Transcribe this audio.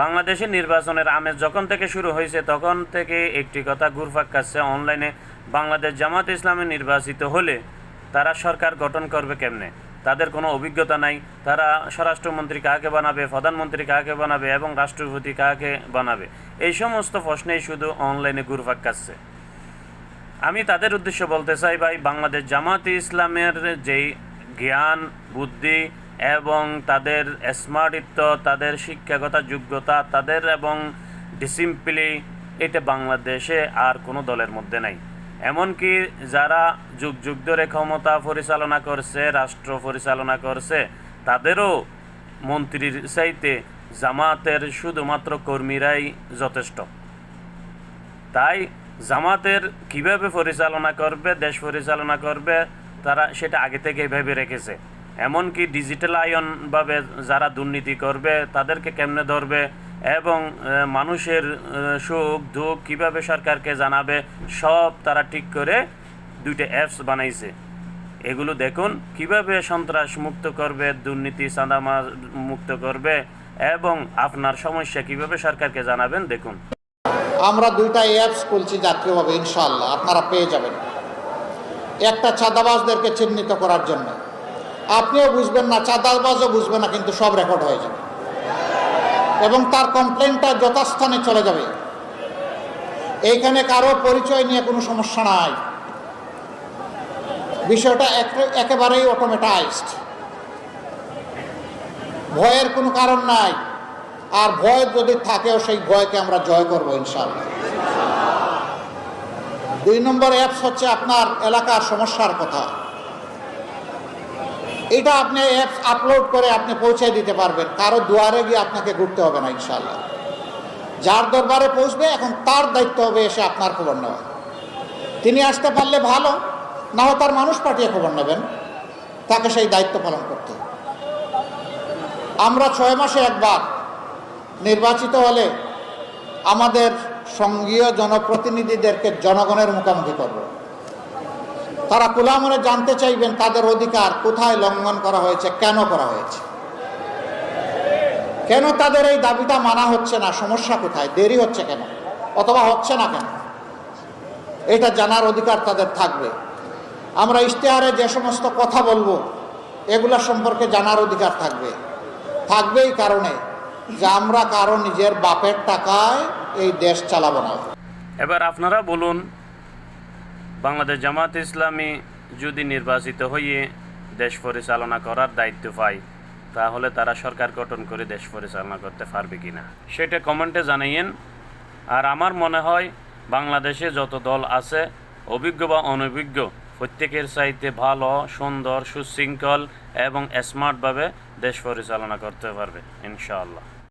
বাংলাদেশে নির্বাচনের আমেজ যখন থেকে শুরু হয়েছে তখন থেকে একটি কথা ঘুরপাক খাচ্ছে অনলাইনে, বাংলাদেশ জামাত ইসলামী নির্বাচিত হলে তারা সরকার গঠন করবে কেমনে, তাদের কোনো অভিজ্ঞতা নাই, তারা স্বরাষ্ট্রমন্ত্রী কাকে বানাবে, প্রধানমন্ত্রী কাকে বানাবে এবং রাষ্ট্রপতি কাকে বানাবে, এই সমস্ত প্রশ্নেই শুধু অনলাইনে ঘুরপাক খাচ্ছে। আমি তাদের উদ্দেশ্য বলতে চাই, ভাই, বাংলাদেশ জামাত ইসলামের যেই জ্ঞান বুদ্ধি এবং তাদের স্মার্টিত্ব, তাদের শিক্ষাগত যোগ্যতা, তাদের এবং ডিসিপ্লিন, এটা বাংলাদেশে আর কোনো দলের মধ্যে নাই। এমনকি যারা যুগ যুগ ধরে ক্ষমতা পরিচালনা করছে, রাষ্ট্র পরিচালনা করছে, তাদেরও মন্ত্রীর চাইতে জামাতের শুধুমাত্র কর্মীরাই যথেষ্ট। তাই জামাতের কিভাবে পরিচালনা করবে, দেশ পরিচালনা করবে, তারা সেটা আগে থেকেই ভেবে রেখেছে। এমনকি ডিজিটালায়নভাবে যারা দুর্নীতি করবে তাদেরকে কেমনে ধরবে এবং মানুষের সুখ দুঃখ কীভাবে সরকারকে জানাবে, সব তারা ঠিক করে দুইটা অ্যাপস বানাইছে। এগুলো দেখুন কিভাবে সন্ত্রাস মুক্ত করবে, দুর্নীতি চাঁদামা মুক্ত করবে এবং আপনার সমস্যা কিভাবে সরকারকে জানাবেন দেখুন। আমরা দুইটা অ্যাপস খুলছি জাতীয়ভাবে, ইনশাআল্লাহ আপনারা পেয়ে যাবেন। একটা চাঁদাবাজদেরকে চিহ্নিত করার জন্য, আপনিও বুঝবেন না, চাঁদাবাজও বুঝবে না, কিন্তু সব রেকর্ড হয়ে যাবে এবং তার কমপ্লেনটা যথাস্থানে চলে যাবে। এইখানে কারো পরিচয় নিয়ে কোনো সমস্যা নাই, বিষয়টা একেবারেই অটোমেটাইজড, ভয়ের কোনো কারণ নাই। আর ভয় যদি থাকেও সেই ভয়কে আমরা জয় করবো ইনশাআল্লাহ। 2 নম্বর অ্যাপস হচ্ছে আপনার এলাকার সমস্যার কথা। এটা আপনি অ্যাপস আপলোড করে আপনি পৌঁছে দিতে পারবেন, কারো দুয়ারে গিয়ে আপনাকে ঘুরতে হবে না ইনশাআল্লাহ। যার দরবারে পৌঁছবে এখন তার দায়িত্ব হবে এসে আপনার খবর নেওয়া। তিনি আসতে পারলে ভালো, না হয় তার মানুষ পাঠিয়ে খবর নেবেন, তাকে সেই দায়িত্ব পালন করতে। আমরা 6 মাসে একবার নির্বাচিত হলে আমাদের সঙ্গীয় জনপ্রতিনিধিদেরকে জনগণের মুখোমুখি করব। তারা খোলা মনে জানতে চাইবেন তাদের অধিকার কোথায় লঙ্ঘন করা হয়েছে, কেন করা হয়েছে, কেন তাদের এই দাবিটা মানা হচ্ছে না, সমস্যা কোথায়, দেরি হচ্ছে কেন, অথবা হচ্ছে না কেন, এটা জানার অধিকার তাদের থাকবে। আমরা ইশতেহারে যে সমস্ত কথা বলবো এগুলা সম্পর্কে জানার অধিকার থাকবে এই কারণে যে আমরা কারো নিজের বাপের টাকায় এই দেশ চালাবো না। এবার আপনারা বলুন, বাংলাদেশ জামাত ইসলামী যদি নির্বাচিত হয়ে দেশ পরিচালনা করার দায়িত্ব পায়, তাহলে তারা সরকার গঠন করে দেশ পরিচালনা করতে পারবে কিনা সেটা কমেন্টে জানাইয়েন। আর আমার মনে হয় বাংলাদেশে যত দল আছে, অভিজ্ঞ বা অনভিজ্ঞ, প্রত্যেকের চাইতে ভালো, সুন্দর, সুশৃঙ্খল এবং স্মার্টভাবে দেশ পরিচালনা করতে পারবে ইনশাআল্লাহ।